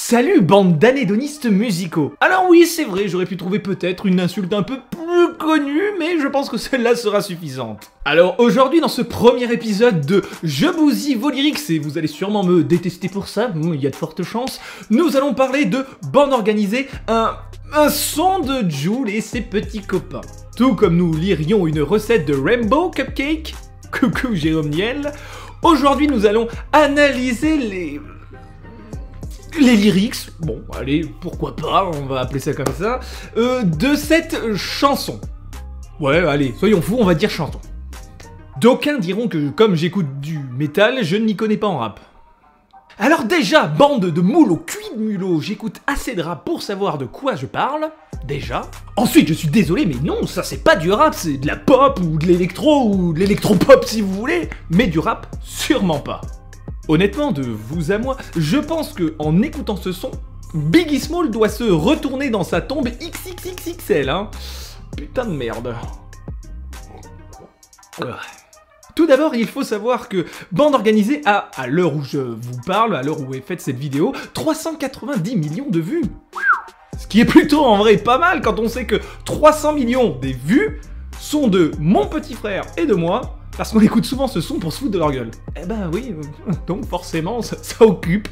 Salut bande d'anédonistes musicaux. Alors oui, c'est vrai, j'aurais pu trouver peut-être une insulte un peu plus connue, mais je pense que celle-là sera suffisante. Alors aujourd'hui, dans ce premier épisode de Je bousille vos lyrics, et vous allez sûrement me détester pour ça, il y a de fortes chances, nous allons parler de bande organisée, un son de Jul et ses petits copains. Tout comme nous lirions une recette de Rainbow Cupcake, coucou Jérôme Niel, aujourd'hui nous allons analyser les lyrics, bon allez, pourquoi pas, on va appeler ça comme ça, de cette chanson. Ouais, allez, soyons fous, on va dire chanson. D'aucuns diront que comme j'écoute du métal, je ne m'y connais pas en rap. Alors déjà, bande de moules au cul de mulot, j'écoute assez de rap pour savoir de quoi je parle, déjà. Ensuite, je suis désolé, mais non, ça c'est pas du rap, c'est de la pop, ou de l'électro, ou de l'électropop si vous voulez, mais du rap, sûrement pas. Honnêtement, de vous à moi, je pense que en écoutant ce son, Biggie Small doit se retourner dans sa tombe XXXXL, hein. Putain de merde. Tout d'abord, il faut savoir que Bande Organisée a, à l'heure où je vous parle, à l'heure où est faite cette vidéo, 390 millions de vues. Ce qui est plutôt en vrai pas mal quand on sait que 300 millions des vues sont de mon petit frère et de moi, parce qu'on écoute souvent ce son pour se foutre de leur gueule. Eh ben oui, donc forcément, ça occupe.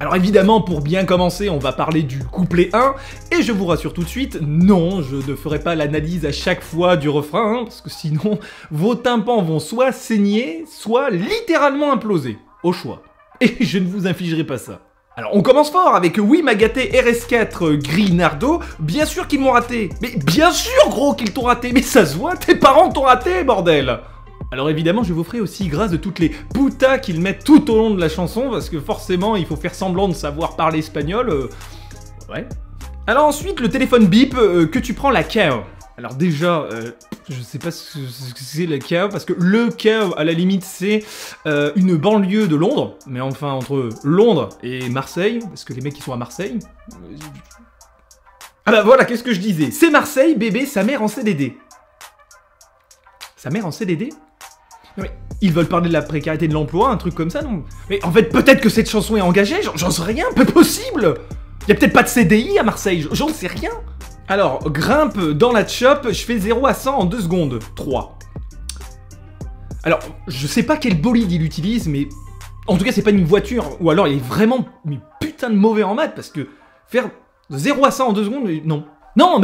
Alors évidemment, pour bien commencer, on va parler du couplet 1, et je vous rassure tout de suite, non, je ne ferai pas l'analyse à chaque fois du refrain, parce que sinon, vos tympans vont soit saigner, soit littéralement imploser, au choix. Et je ne vous infligerai pas ça. Alors on commence fort avec Oui m'a gâté RS4 Gris Nardo, bien sûr qu'ils m'ont raté. Mais bien sûr gros qu'ils t'ont raté, mais ça se voit, tes parents t'ont raté, bordel. Alors évidemment, je vous ferai aussi grâce de toutes les putas qu'ils mettent tout au long de la chanson, parce que forcément, il faut faire semblant de savoir parler espagnol, ouais. Alors ensuite, le téléphone bip, que tu prends la KO. Alors déjà, je sais pas ce que c'est la KO, parce que le KO, à la limite, c'est une banlieue de Londres, mais enfin, entre Londres et Marseille, parce que les mecs qui sont à Marseille... Ah bah voilà, qu'est-ce que je disais? C'est Marseille, bébé, sa mère en CDD. Sa mère en CDD? Non mais, ils veulent parler de la précarité de l'emploi, un truc comme ça, non? Mais en fait, peut-être que cette chanson est engagée, j'en sais rien, peu possible. Y a peut-être pas de CDI à Marseille, j'en sais rien. Alors, grimpe dans la chop, je fais 0 à 100 en 2 secondes. 3. Alors, je sais pas quel bolide il utilise, mais... En tout cas, c'est pas une voiture, ou alors il est vraiment mais putain de mauvais en maths, parce que faire 0 à 100 en 2 secondes, non. Non,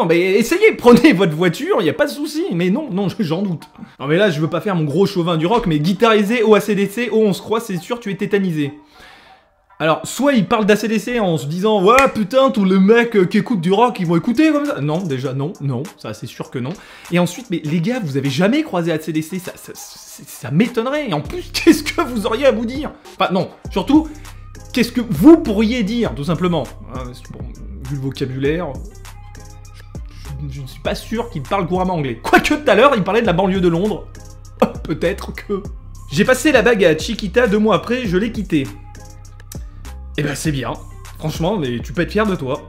mais essayez, prenez votre voiture, y a pas de souci, mais non, j'en doute. Non mais là, je veux pas faire mon gros chauvin du rock, mais guitarisé au ACDC, on se croit, c'est sûr, tu es tétanisé. Alors, soit il parle d'ACDC en se disant, ouais, putain, tous les mecs qui écoutent du rock, ils vont écouter comme ça. Non, déjà, non, ça c'est sûr que non. Et ensuite, mais les gars, vous avez jamais croisé ACDC, ça m'étonnerait. Et en plus, qu'est-ce que vous auriez à vous dire? Enfin, non, surtout, qu'est-ce que vous pourriez dire, tout simplement? Bon, vu le vocabulaire... Je ne suis pas sûr qu'il parle couramment anglais. Quoique tout à l'heure, il parlait de la banlieue de Londres. Peut-être que... J'ai passé la bague à Chiquita, 2 mois après, je l'ai quittée. Eh ben c'est bien. Franchement, mais tu peux être fier de toi.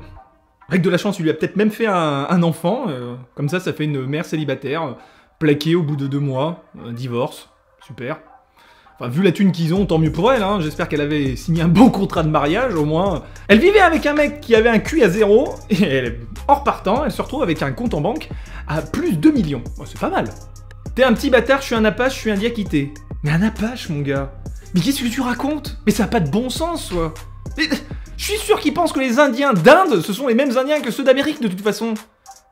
Avec de la chance, il lui a peut-être même fait un enfant. Comme ça fait une mère célibataire, plaquée au bout de 2 mois. Divorce. Super. Enfin, vu la thune qu'ils ont, tant mieux pour elle, hein. J'espère qu'elle avait signé un bon contrat de mariage, au moins. Elle vivait avec un mec qui avait un QI à 0, et elle, en repartant, elle se retrouve avec un compte en banque à plus 2 millions. Bon, c'est pas mal. T'es un petit bâtard, je suis un apache, je suis un diaquité. Mais un apache, mon gars. Mais qu'est-ce que tu racontes? Mais ça a pas de bon sens, quoi. Mais, je suis sûr qu'ils pensent que les Indiens d'Inde, ce sont les mêmes Indiens que ceux d'Amérique, de toute façon.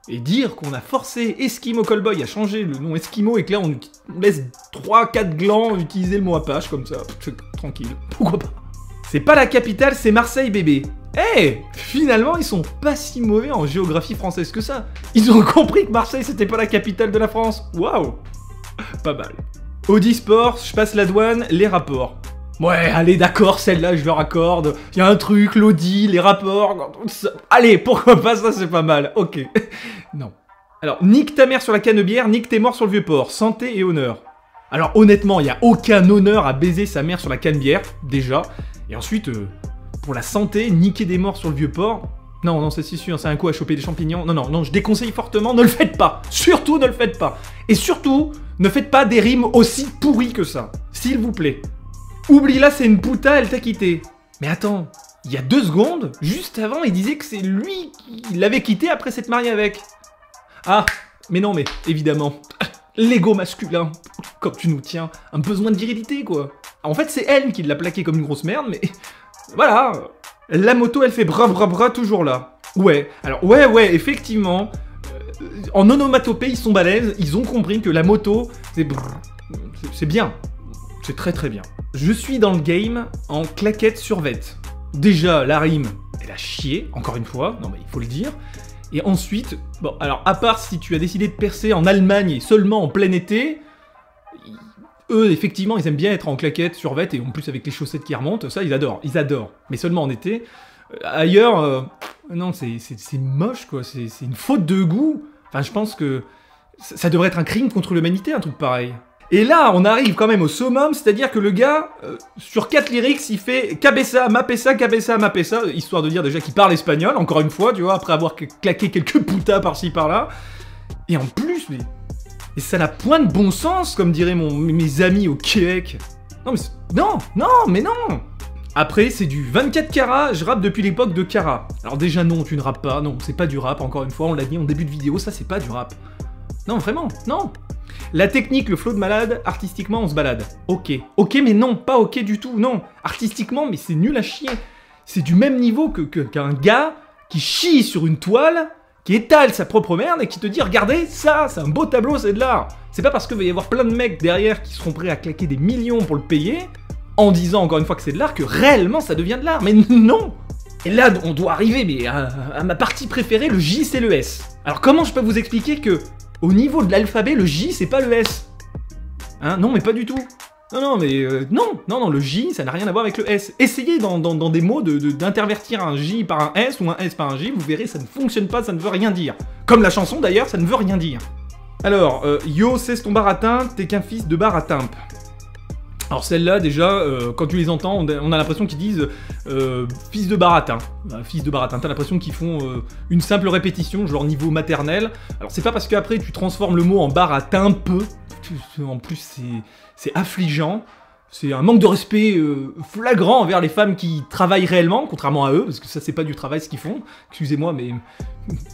Et dire qu'on a forcé Eskimo Callboy à changer le nom Eskimo et que là on laisse 3-4 glands utiliser le mot Apache comme ça, tranquille, pourquoi pas. C'est pas la capitale, c'est Marseille bébé. Finalement ils sont pas si mauvais en géographie française que ça. Ils ont compris que Marseille c'était pas la capitale de la France, waouh. Pas mal. Audi Sport, je passe la douane, les rapports. Ouais, allez, d'accord, celle-là, je leur accorde. Il y a un truc, l'Audi, les rapports... Allez, pourquoi pas, ça, c'est pas mal. Ok. Non. Alors, nique ta mère sur la canebière, nique tes morts sur le vieux port. Santé et honneur. Alors, honnêtement, il n'y a aucun honneur à baiser sa mère sur la canebière, déjà. Et ensuite, pour la santé, niquer des morts sur le vieux port... Non, c'est sûr, c'est un coup à choper des champignons. Non, je déconseille fortement, ne le faites pas. Surtout, ne le faites pas. Et surtout, ne faites pas des rimes aussi pourries que ça. S'il vous plaît. Oublie-la, c'est une puta, elle t'a quitté. Mais attends, Il y a 2 secondes, juste avant, il disait que c'est lui qui l'avait quitté après s'être marié avec. Ah, mais non, mais évidemment, l'ego masculin, comme tu nous tiens, un besoin de virilité, quoi. En fait, c'est elle qui l'a plaqué comme une grosse merde, mais voilà, la moto, elle fait bra bra bra toujours là. Ouais, alors ouais, effectivement, en onomatopée, ils sont balèzes, ils ont compris que la moto, c'est bien, c'est très très bien. Je suis dans le game en claquette sur vette. Déjà, la rime, elle a chié, encore une fois, non mais il faut le dire. Et ensuite, bon, alors à part si tu as décidé de percer en Allemagne et seulement en plein été, eux, effectivement, ils aiment bien être en claquette sur vette, et en plus avec les chaussettes qui remontent, ça, ils adorent, mais seulement en été. Ailleurs, non, c'est moche, quoi, c'est une faute de goût. Enfin, je pense que ça devrait être un crime contre l'humanité, un truc pareil. Et là, on arrive quand même au summum, c'est-à-dire que le gars, sur 4 lyrics, il fait cabeza, mapesa, histoire de dire déjà qu'il parle espagnol, encore une fois, tu vois, après avoir claqué quelques putas par-ci par-là. Et en plus, mais ça n'a point de bon sens, comme diraient mes amis au Québec. Non, mais non. Après, c'est du 24 carats, je rappe depuis l'époque de Cara. Alors déjà, non, tu ne rappes pas, non, c'est pas du rap, encore une fois, on l'a dit en début de vidéo, ça c'est pas du rap. Non, vraiment, non. La technique, le flow de malade, artistiquement, on se balade. Ok, mais non, pas ok du tout, non. Artistiquement, mais c'est nul à chier. C'est du même niveau qu'un gars qui chie sur une toile, qui étale sa propre merde et qui te dit « Regardez, ça, c'est un beau tableau, c'est de l'art ». C'est pas parce qu'il va y avoir plein de mecs derrière qui seront prêts à claquer des millions pour le payer, en disant encore une fois que c'est de l'art, que réellement ça devient de l'art. Mais non. Et là, on doit arriver mais à ma partie préférée, le J, c'est le S. Alors comment je peux vous expliquer que au niveau de l'alphabet, le J, c'est pas le S? Hein? Non, mais pas du tout. Non, le J, ça n'a rien à voir avec le S. Essayez dans des mots d'intervertir un J par un S ou un S par un J, vous verrez, ça ne fonctionne pas, ça ne veut rien dire. Comme la chanson d'ailleurs, ça ne veut rien dire. Alors, yo, cesse ton baratin, t'es qu'un fils de baratin. Alors celle-là, déjà, quand tu les entends, on a l'impression qu'ils disent fils de baratin. Fils de baratin, t'as l'impression qu'ils font une simple répétition, genre niveau maternel. Alors c'est pas parce qu'après tu transformes le mot en baratin peu, en plus c'est affligeant. C'est un manque de respect flagrant envers les femmes qui travaillent réellement, contrairement à eux, parce que ça c'est pas du travail ce qu'ils font. Excusez-moi, mais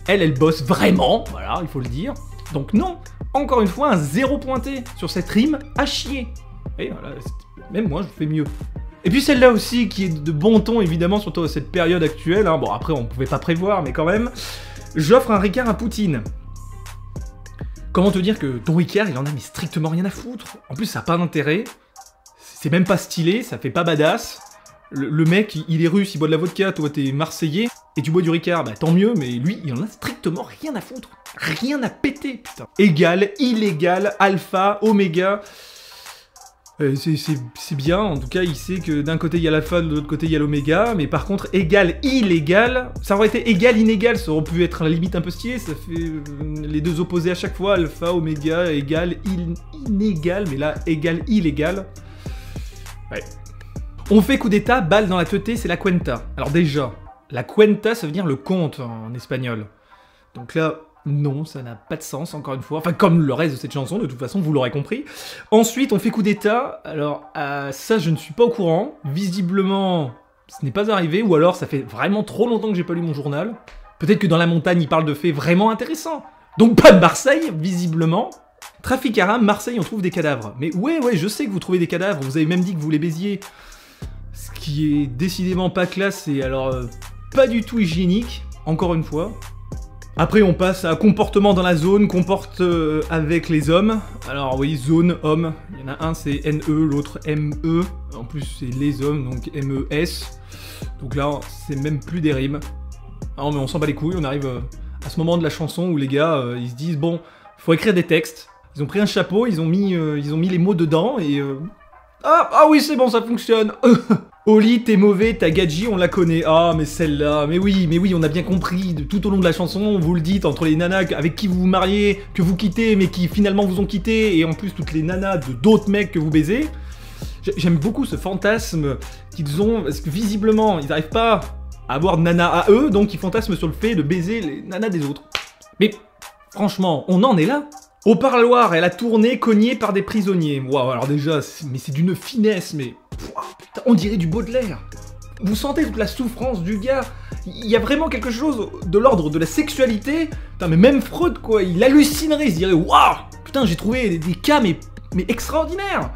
elles bossent vraiment, voilà, il faut le dire. Donc non, encore une fois, un 0 pointé sur cette rime à chier. Et voilà, même moi je fais mieux. Et puis celle-là aussi qui est de bon ton évidemment, surtout à cette période actuelle, hein. Bon après on pouvait pas prévoir mais quand même. J'offre un Ricard à Poutine. Comment te dire que ton Ricard il en a mais strictement rien à foutre. En plus ça n'a pas d'intérêt, c'est même pas stylé, ça fait pas badass. Le mec il est russe, il boit de la vodka, toi t'es marseillais, et tu bois du Ricard, bah tant mieux, mais lui il en a strictement rien à foutre. Rien à péter, putain. Égal, illégal, alpha, oméga... c'est bien, en tout cas il sait que d'un côté il y a l'alpha, de l'autre côté il y a l'oméga, mais par contre égal, illégal, ça aurait été égal, inégal, ça aurait pu être à la limite un peu stylé, ça fait les deux opposés à chaque fois, alpha, oméga, égal, inégal, mais là égal, illégal. Ouais. On fait coup d'état, balle dans la teuté, c'est la cuenta. Alors déjà, la cuenta ça veut dire le compte en espagnol. Donc là... non, ça n'a pas de sens, encore une fois. Enfin, comme le reste de cette chanson, de toute façon, vous l'aurez compris. Ensuite, on fait coup d'état. Alors, ça, je ne suis pas au courant. Visiblement, ce n'est pas arrivé. Ou alors, ça fait vraiment trop longtemps que j'ai pas lu mon journal. Peut-être que dans la montagne, il parle de faits vraiment intéressants. Donc, pas de Marseille, visiblement. Trafic à rame, Marseille, on trouve des cadavres. Mais ouais, je sais que vous trouvez des cadavres. Vous avez même dit que vous les baisiez. Ce qui est décidément pas classe et alors pas du tout hygiénique, encore une fois. Après, on passe à comportement dans la zone, comporte avec les hommes. Alors, oui, zone, homme. Il y en a un, c'est NE, l'autre ME. En plus, c'est les hommes, donc MES. Donc là, c'est même plus des rimes. Non, mais on s'en bat les couilles. On arrive à ce moment de la chanson où les gars, ils se disent, bon, faut écrire des textes. Ils ont pris un chapeau, ils ont mis les mots dedans et... Ah oui, c'est bon, ça fonctionne. Oli, t'es mauvais, ta gadji, on la connaît. Ah, mais celle-là, mais oui, on a bien compris. Tout au long de la chanson, vous le dites, entre les nanas avec qui vous vous mariez, que vous quittez, mais qui finalement vous ont quitté, et en plus toutes les nanas de d'autres mecs que vous baisez. J'aime beaucoup ce fantasme qu'ils ont, parce que visiblement, ils n'arrivent pas à avoir de nanas à eux, donc ils fantasment sur le fait de baiser les nanas des autres. Mais franchement, on en est là. Au parloir, elle a tourné, cognée par des prisonniers. Waouh, alors déjà, mais c'est d'une finesse, mais... Putain, on dirait du Baudelaire. Vous sentez toute la souffrance du gars. Il y a vraiment quelque chose de l'ordre de la sexualité. Putain, mais même Freud, quoi, il hallucinerait, il se dirait « Waouh, putain, j'ai trouvé des cas, mais extraordinaires !»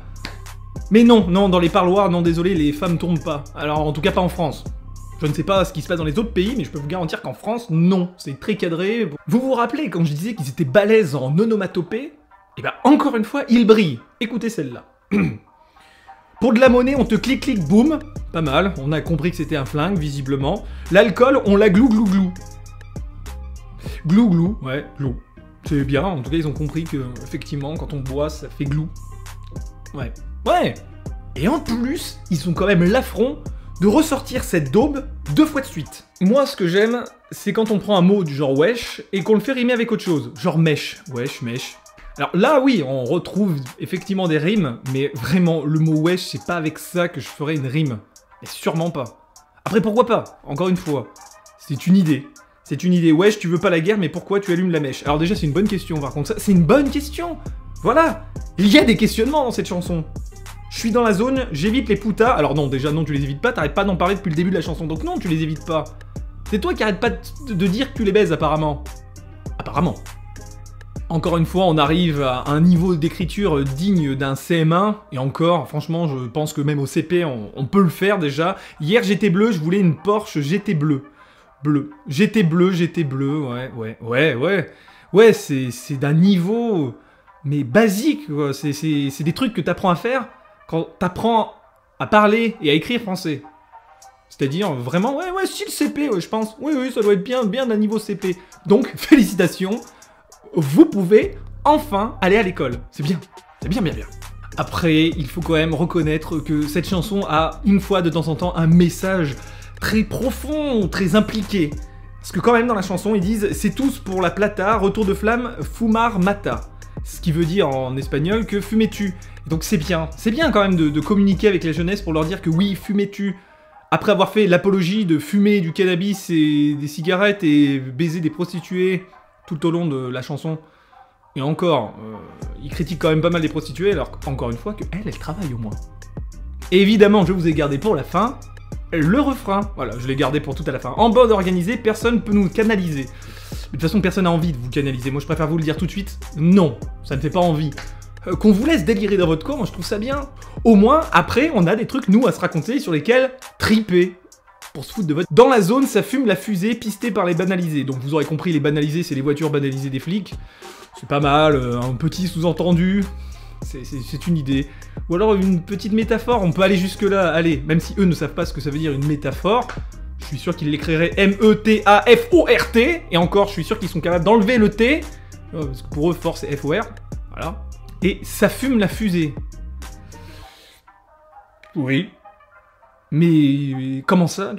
Mais non, dans les parloirs, non, désolé, les femmes tournent pas. Alors, en tout cas, pas en France. Je ne sais pas ce qui se passe dans les autres pays, mais je peux vous garantir qu'en France, non. C'est très cadré. Vous vous rappelez quand je disais qu'ils étaient balèzes en onomatopée? Eh ben, encore une fois, ils brillent. Écoutez celle-là. Pour de la monnaie, on te clic, boum. Pas mal, on a compris que c'était un flingue, visiblement. L'alcool, on la glou. Glou, ouais, glou. C'est bien, en tout cas, ils ont compris que, effectivement, quand on boit, ça fait glou. Ouais. Et en plus, ils ont quand même l'affront de ressortir cette daube 2 fois de suite. Moi, ce que j'aime, c'est quand on prend un mot du genre wesh et qu'on le fait rimer avec autre chose. Genre mèche. Wesh, mèche. Alors là, oui, on retrouve effectivement des rimes, mais vraiment, le mot wesh, c'est pas avec ça que je ferais une rime. Et sûrement pas. Après, pourquoi pas? Encore une fois, c'est une idée. C'est une idée. Wesh, tu veux pas la guerre, mais pourquoi tu allumes la mèche? Alors déjà, c'est une bonne question, par contre. Ça, c'est une bonne question. Voilà. Il y a des questionnements dans cette chanson. Je suis dans la zone, j'évite les putas. Alors non, déjà, non, tu les évites pas, t'arrêtes pas d'en parler depuis le début de la chanson, donc non, tu les évites pas. C'est toi qui arrêtes pas de dire que tu les baises, apparemment. Apparemment. Encore une fois, on arrive à un niveau d'écriture digne d'un CM1, et encore, franchement, je pense que même au CP, on peut le faire déjà. Hier, j'étais bleu, je voulais une Porsche GT bleu. J'étais bleu, ouais, c'est d'un niveau, mais basique, quoi. C'est des trucs que t'apprends à faire quand t'apprends à parler et à écrire français. C'est-à-dire, vraiment, ouais, style CP, ouais, je pense. Oui, ça doit être bien d'un niveau CP. Donc, félicitations, vous pouvez enfin aller à l'école. C'est bien. Après, il faut quand même reconnaître que cette chanson a, une fois de temps en temps, un message très profond, très impliqué. Parce que quand même, dans la chanson, ils disent « C'est tous pour la plata, retour de flamme, fumar mata ». Ce qui veut dire en espagnol que fumez-tu. Donc c'est bien quand même de communiquer avec la jeunesse pour leur dire que oui, fumez-tu. Après avoir fait l'apologie de fumer du cannabis et des cigarettes et baiser des prostituées tout au long de la chanson. Et encore, ils critiquent quand même pas mal des prostituées, alors encore une fois que elle travaille au moins. Et évidemment, je vous ai gardé pour la fin le refrain. Voilà, je l'ai gardé pour tout à la fin. En bande organisée, personne peut nous canaliser. De toute façon, personne n'a envie de vous canaliser. Moi, je préfère vous le dire tout de suite. Non, ça ne fait pas envie. Qu'on vous laisse délirer dans votre coin, moi je trouve ça bien. Au moins, après, on a des trucs, nous, à se raconter sur lesquels triper. Pour se foutre de votre... Dans la zone, ça fume la fusée pistée par les banalisés. Donc vous aurez compris, les banalisés, c'est les voitures banalisées des flics. C'est pas mal, un petit sous-entendu. C'est une idée. Ou alors une petite métaphore, on peut aller jusque-là. Allez, même si eux ne savent pas ce que ça veut dire une métaphore, je suis sûr qu'ils l'écriraient M-E-T-A-F-O-R-T. Et encore, je suis sûr qu'ils sont capables d'enlever le T. Parce que pour eux, force c'est F-O-R. Voilà. Et ça fume la fusée. Oui. Mais comment ça?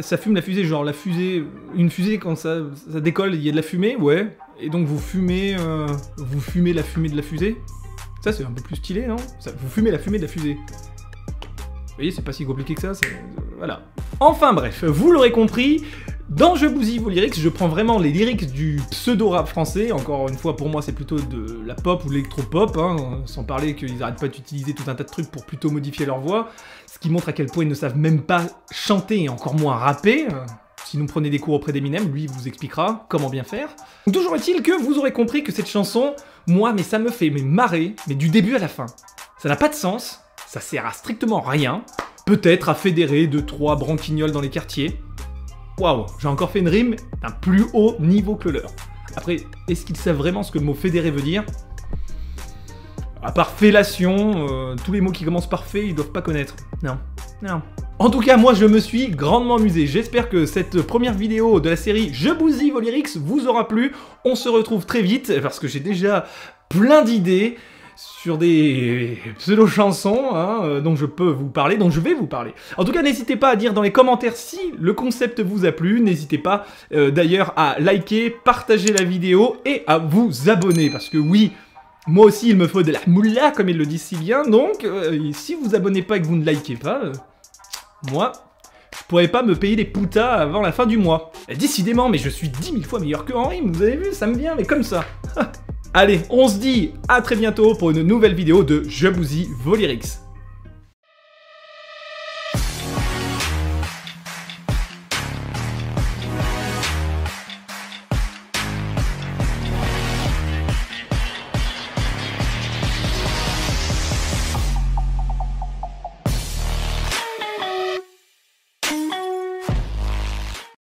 Ça fume la fusée, genre la fusée... Une fusée, quand ça décolle, il y a de la fumée? Ouais. Et donc vous fumez la fumée de la fusée? Ça, c'est un peu plus stylé, non? Vous fumez la fumée de la fusée. Vous voyez, c'est pas si compliqué que ça, voilà. Enfin bref, vous l'aurez compris, dans Je bousille vos lyrics, je prends vraiment les lyrics du pseudo-rap français. Encore une fois, pour moi, c'est plutôt de la pop ou l'électro-pop, hein, sans parler qu'ils arrêtent pas d'utiliser tout un tas de trucs pour plutôt modifier leur voix, ce qui montre à quel point ils ne savent même pas chanter et encore moins rapper. Si nous prenez des cours auprès d'Eminem, lui vous expliquera comment bien faire. Toujours est-il que vous aurez compris que cette chanson, moi, mais ça me fait marrer, mais du début à la fin. Ça n'a pas de sens, ça sert à strictement rien, peut-être à fédérer 2-3 branquignoles dans les quartiers. Waouh, j'ai encore fait une rime d'un plus haut niveau que le leur. Après, est-ce qu'ils savent vraiment ce que le mot fédérer veut dire? À part fellation, tous les mots qui commencent par fé, ils doivent pas connaître. Non. En tout cas, moi, je me suis grandement amusé. J'espère que cette première vidéo de la série Je bousille vos lyrics vous aura plu. On se retrouve très vite, parce que j'ai déjà plein d'idées sur des pseudo-chansons dont je peux vous parler, dont je vais vous parler. En tout cas, n'hésitez pas à dire dans les commentaires si le concept vous a plu. N'hésitez pas d'ailleurs à liker, partager la vidéo et à vous abonner, parce que oui, moi aussi, il me faut de la moula, comme ils le disent si bien, donc si vous abonnez pas et que vous ne likez pas, moi, je pourrais pas me payer des putas avant la fin du mois. Décidément, mais je suis 10 000 fois meilleur que en rime, vous avez vu, ça me vient, mais comme ça. Allez, on se dit à très bientôt pour une nouvelle vidéo de Je bousille vos lyrics.